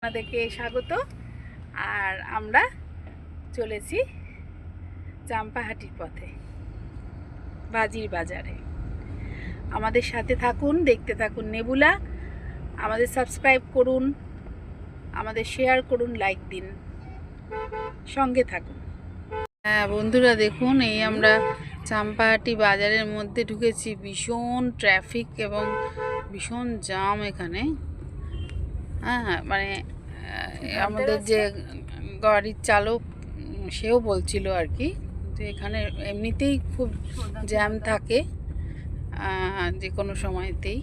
আপনাদেরকে স্বাগত। আর আমরা চলেছি চাম্পাহাটির পথে, বাজির বাজারে। আমাদের সাথে থাকুন, দেখতে থাকুন নেবুলা। আমাদের সাবস্ক্রাইব করুন, আমাদের শেয়ার করুন, লাইক দিন, সঙ্গে থাকুন। হ্যাঁ বন্ধুরা, দেখুন এই আমরা চাম্পাহাটি বাজারের মধ্যে ঢুকেছি। ভীষণ ট্রাফিক এবং ভীষণ জাম এখানে। হ্যাঁ মানে আমাদের যে গাড়ির চালক সেও বলছিল আর কি যে এখানে এমনিতেই খুব জ্যাম থাকে যে কোনো সময়তেই,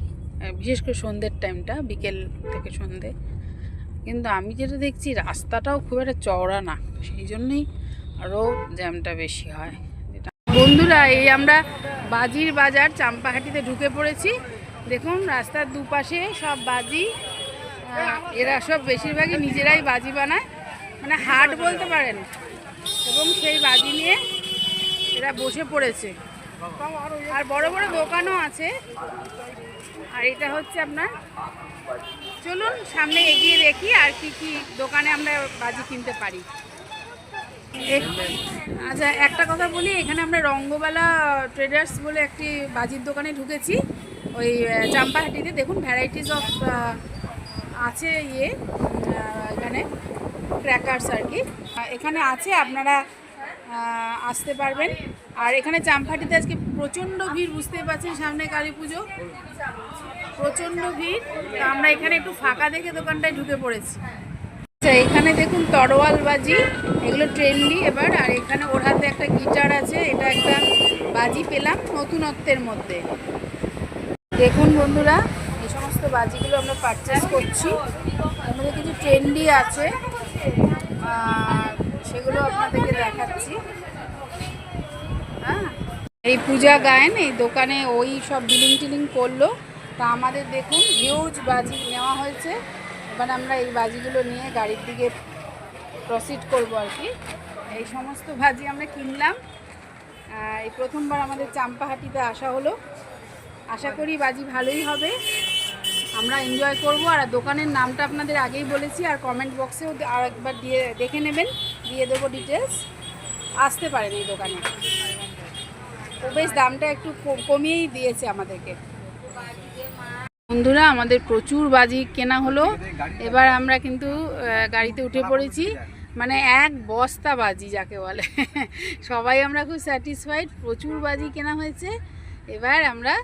বিশেষ করে সন্ধ্যের টাইমটা, বিকেল থেকে সন্ধ্যে। কিন্তু আমি যেটা দেখছি রাস্তাটাও খুব একটা চওড়া না, সেই জন্যই আরও জ্যামটা বেশি হয়। যেটা বন্ধুরা, এই আমরা বাজির বাজার চাম্পাহাটিতে ঢুকে পড়েছি। দেখুন রাস্তার দুপাশে সব বাজি। এরা সব বেশিরভাগই নিজেরাই বাজি বানায়, মানে হাট বলতে পারেন, এবং সেই বাজি নিয়ে এরা বসে পড়েছে। আর বড় বড় দোকানও আছে। আর এটা হচ্ছে আপনার, চলুন সামনে এগিয়ে দেখি আর কি কি দোকানে আমরা বাজি কিনতে পারি। আচ্ছা, একটা কথা বলি, এখানে আমরা রঙ্গবালা ট্রেডার্স বলে একটি বাজির দোকানে ঢুকেছি ওই চাম্পাহাটিতে। দেখুন ভ্যারাইটিস অফ আছে এখানে ক্র্যাকার্স আর কি এখানে আছে, আপনারা আসতে পারবেন। আর এখানে চাম্পাহাটিতে আজকে প্রচণ্ড ভিড়, বুঝতেই পারছেন, সামনে কালী পুজো, প্রচণ্ড ভিড়। তো আমরা এখানে একটু ফাঁকা দেখে দোকানটায় ঢুকে পড়েছি। আচ্ছা, এখানে দেখুন তরোয়াল বাজি, এগুলো ট্রেন্ডি এবার। আর এখানে ওর হাতে একটা গিটার আছে, এটা একটা বাজি পেলাম নতুনত্বের মধ্যে। দেখুন বন্ধুরা, এই সমস্ত বাজিগুলো আমরা পারচেস করছি। আমাদের কিছু ট্রেন্ডি আছে, সেগুলো আপনাদেরকে দেখাচ্ছি। হ্যাঁ, এই পূজা গায়েন এই দোকানে ওই সব বিলিং টিলিং করলো। তা আমাদের দেখুন হিউজ বাজি নেওয়া হয়েছে। এবার আমরা এই বাজিগুলো নিয়ে গাড়ির দিকে প্রসিড করব আর কি। এই সমস্ত বাজি আমরা কিনলাম। এই প্রথমবার আমাদের চাম্পাহাটিতে আসা হলো। আশা করি বাজি ভালোই হবে, আমরা এনজয় করব। আর দোকানের নামটা আপনাদের আগেই বলেছি, আর কমেন্ট বক্সেও আর একবার দিয়ে দেখে নেবেন, দিয়ে দেবো ডিটেলস। আসতে পারেন এই দোকানে, তো বেশ দামটা একটু কমিয়েই দিয়েছে আমাদেরকে। বন্ধুরা, আমাদের প্রচুর বাজি কেনা হলো। এবার আমরা কিন্তু গাড়িতে উঠে পড়েছি, মানে এক বস্তা বাজি যাকে বলে। সবাই আমরা খুব স্যাটিসফাইড, প্রচুর বাজি কেনা হয়েছে। এবার আমরা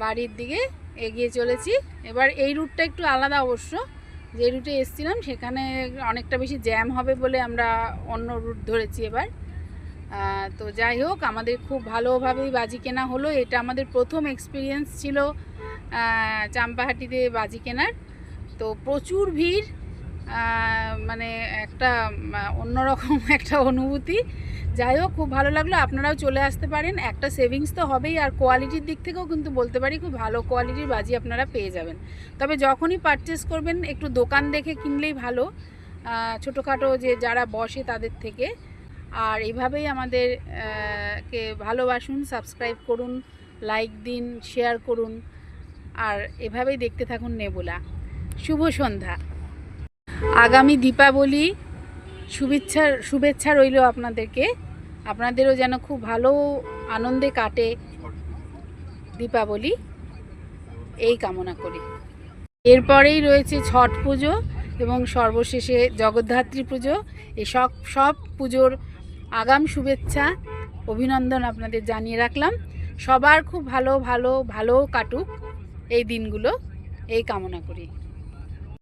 বাড়ির দিকে এগিয়ে চলেছি। এবার এই রুটটা একটু আলাদা অবশ্য, যে রুটে এসেছিলাম সেখানে অনেকটা বেশি জ্যাম হবে বলে আমরা অন্য রুট ধরেছি এবার। তো যাই হোক, আমাদের খুব ভালোভাবেই বাজি কেনা হলো। এটা আমাদের প্রথম এক্সপিরিয়েন্স ছিল চাম্পাহাটিতে বাজি কেনার। তো প্রচুর ভিড়, মানে একটা অন্যরকম একটা অনুভূতি। যাই হোক, খুব ভালো লাগলো। আপনারাও চলে আসতে পারেন, একটা সেভিংস তো হবেই, আর কোয়ালিটির দিক থেকেও কিন্তু বলতে পারি খুব ভালো কোয়ালিটির বাজি আপনারা পেয়ে যাবেন। তবে যখনই পারচেস করবেন একটু দোকান দেখে কিনলেই ভালো, ছোটোখাটো যে যারা বসে তাদের থেকে। আর এইভাবেই আমাদের কে ভালোবাসুন, সাবস্ক্রাইব করুন, লাইক দিন, শেয়ার করুন, আর এভাবেই দেখতে থাকুন নেবুলা। শুভ সন্ধ্যা। আগামী দীপাবলি শুভেচ্ছা রইল আপনাদেরকে। আপনাদেরও যেন খুব ভালো আনন্দে কাটে দীপাবলি, এই কামনা করি। এরপরেই রয়েছে ছট পুজো এবং সর্বশেষে জগদ্ধাত্রী পুজো। এই সব পুজোর আগাম শুভেচ্ছা অভিনন্দন আপনাদের জানিয়ে রাখলাম। সবার খুব ভালো কাটুক এই দিনগুলো, এই কামনা করি।